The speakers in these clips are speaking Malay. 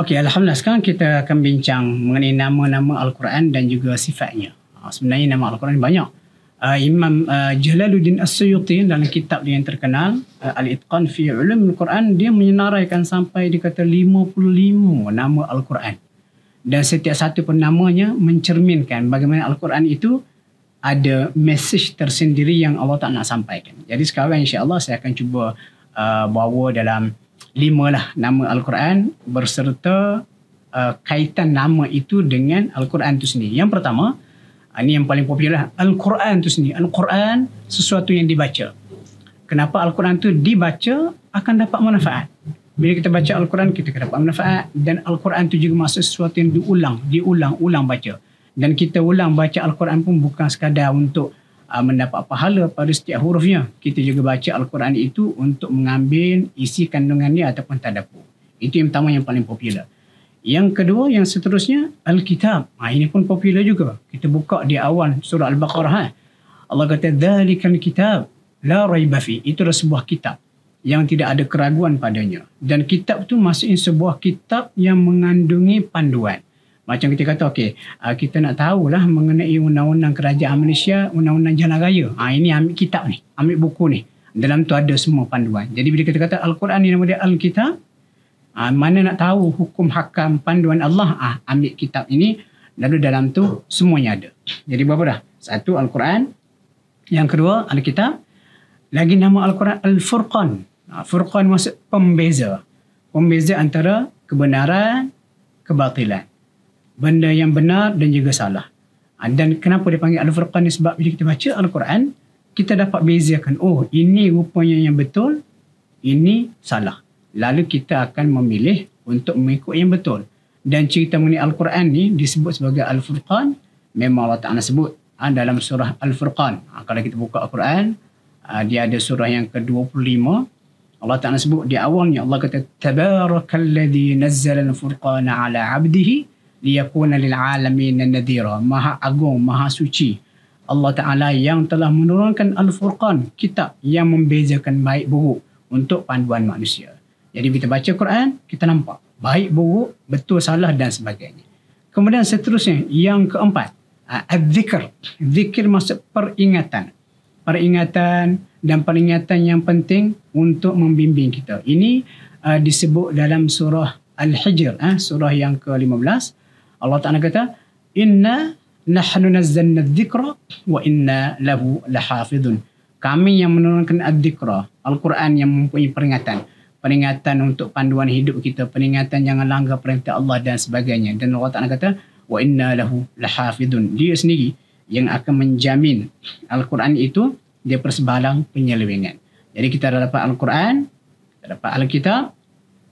Okey, Alhamdulillah. Sekarang kita akan bincang mengenai nama-nama Al-Quran dan juga sifatnya. Sebenarnya nama Al-Quran banyak. Imam Jalaluddin As-Suyuti dalam kitab dia yang terkenal, Al-Itqan fi Ulum Al-Quran, dia menyenaraikan sampai dia kata 55 nama Al-Quran. Dan setiap satu pun namanya mencerminkan bagaimana Al-Quran itu ada mesej tersendiri yang Allah Ta'ala nak sampaikan. Jadi sekarang insya-Allah saya akan cuba bawa dalam 5 nama Al-Quran berserta kaitan nama itu dengan Al-Quran itu sendiri. Yang pertama, ini yang paling popular, Al-Quran itu sendiri. Al-Quran sesuatu yang dibaca. Kenapa Al-Quran itu dibaca akan dapat manfaat. Bila kita baca Al-Quran, kita akan dapat manfaat. Dan Al-Quran itu juga maksud sesuatu yang diulang baca. Dan kita ulang baca Al-Quran pun bukan sekadar untuk mendapat pahala pada setiap hurufnya. Kita juga baca Al-Quran itu untuk mengambil isi kandungannya ataupun tadabbur. Itu yang pertama yang paling popular. Yang kedua, yang seterusnya, Al-Kitab. Ini pun popular juga. Kita buka di awal surah Al-Baqarah. Allah kata, "Dzalikal kitab la raiba fi." Itu adalah sebuah kitab yang tidak ada keraguan padanya. Dan kitab itu maksudnya sebuah kitab yang mengandungi panduan. Macam kita kata, okey, kita nak tahulah mengenai undang-undang kerajaan Malaysia, undang-undang jalan raya. Ini ambil kitab ni, ambil buku ni. Dalam tu ada semua panduan. Jadi bila kita kata Al-Quran ni nama dia Al-Kitab, mana nak tahu hukum hakam panduan Allah, ambil kitab ini, lalu dalam tu semuanya ada. Jadi berapa dah? Satu, Al-Quran. Yang kedua, Al-Kitab. Lagi nama Al-Quran Al-Furqan. Furqan maksud pembeza. Pembeza antara kebenaran, kebatilan. Benda yang benar dan juga salah. Dan kenapa dia panggil Al-Furqan ni? Sebab bila kita baca Al-Quran, kita dapat bezakan, oh ini rupanya yang betul, ini salah. Lalu kita akan memilih untuk mengikut yang betul. Dan cerita mengenai Al-Quran ni disebut sebagai Al-Furqan, memang Allah Ta'ala sebut dalam surah Al-Furqan. Kalau kita buka Al-Quran, dia ada surah yang ke-25, Allah Ta'ala sebut di awalnya, Allah kata, "Tabarakalladzi nazzala al-furqana ala 'abdihi liyakuna lil'alamin nadhira." Maha agung, maha suci Allah Ta'ala yang telah menurunkan Al-Furqan, kitab yang membezakan baik buruk untuk panduan manusia. Jadi kita baca Quran, kita nampak baik buruk, betul salah dan sebagainya. Kemudian seterusnya, yang keempat, Az-Zikr. Zikir maksud peringatan. Peringatan dan peringatan yang penting untuk membimbing kita. Ini disebut dalam surah Al-Hijr, surah yang ke-15. Allah Ta'ala kata, "Inna nahnu nazzalna dzikra wa inna lahu lahafidun." Kami yang menurunkan ad-dzikra, Al-Quran yang mempunyai peringatan. Peringatan untuk panduan hidup kita, peringatan jangan langgar perintah Allah dan sebagainya. Dan Allah Ta'ala kata, "Wa inna lahu lahafidun." Dia sendiri yang akan menjamin Al-Quran itu dia persebalang penyelewengan. Jadi kita dah dapat Al-Quran, kita dapat Al-Kitab,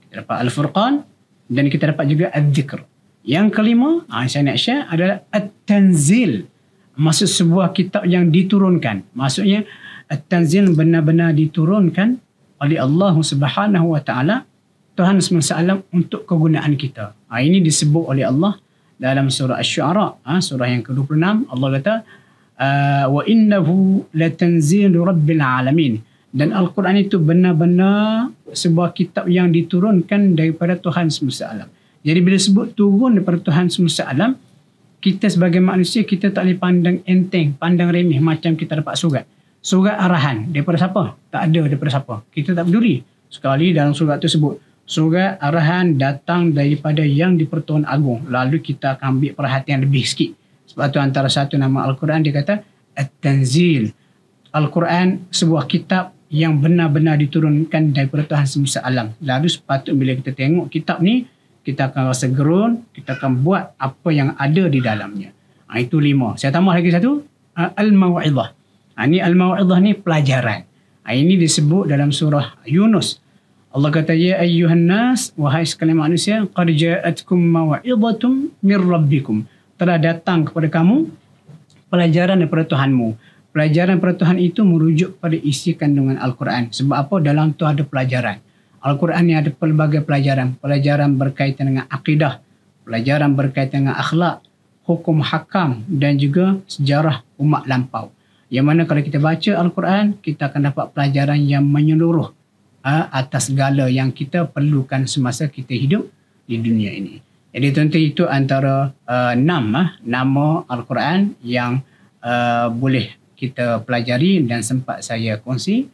kita dapat Al-Furqan, dan kita dapat juga Ad-Dzikr. Yang kelima, saya nak share adalah At-Tanzil. Maksud sebuah kitab yang diturunkan. Maksudnya At-Tanzil benar-benar diturunkan oleh Allah Subhanahu Wa Taala, Tuhan SWT untuk kegunaan kita. Ini disebut oleh Allah dalam surah Asy-Syu'ara, surah yang ke-26. Allah kata, "Wa innahu latanzilu rabbil alamin." Dan Al-Quran itu benar-benar sebuah kitab yang diturunkan daripada Tuhan SWT. Jadi bila sebut turun daripada Tuhan SWT, kita sebagai manusia, kita tak boleh pandang enteng, pandang remeh macam kita dapat surat. Surat arahan daripada siapa? Tak ada daripada siapa. Kita tak peduli. Sekali dalam surat itu sebut, surat arahan datang daripada yang di-Pertuan Agong. Lalu kita akan ambil perhatian lebih sikit. Sebab tu antara satu nama Al-Quran dia kata At-Tanzil. Al-Quran sebuah kitab yang benar-benar diturunkan daripada Tuhan semesta alam. Lalu sepatutnya bila kita tengok kitab ni, kita akan rasa gerun, kita akan buat apa yang ada di dalamnya. Itu 5. Saya tambah lagi satu, Al-Maw'idhah. Ini Al-Maw'idhah ni pelajaran. Ini disebut dalam surah Yunus. Allah kata, "Ya ayyuhan nas, wahai sekalian manusia, qad ja'atkum maw'idhatum mir rabbikum." Telah datang kepada kamu pelajaran daripada Tuhanmu. Pelajaran daripada Tuhan itu merujuk pada isi kandungan Al-Quran. Sebab apa? Dalam tu ada pelajaran. Al-Quran ni ada pelbagai pelajaran. Pelajaran berkaitan dengan akidah, pelajaran berkaitan dengan akhlak, hukum hakam dan juga sejarah umat lampau. Yang mana kalau kita baca Al-Quran, kita akan dapat pelajaran yang menyeluruh atas segala yang kita perlukan semasa kita hidup di dunia ini. Jadi tentu itu antara nama Al-Quran yang boleh kita pelajari dan sempat saya kongsi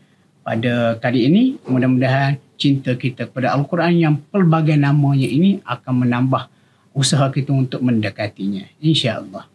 pada kali ini. Mudah-mudahan cinta kita kepada Al-Quran yang pelbagai namanya ini akan menambah usaha kita untuk mendekatinya, insya-Allah.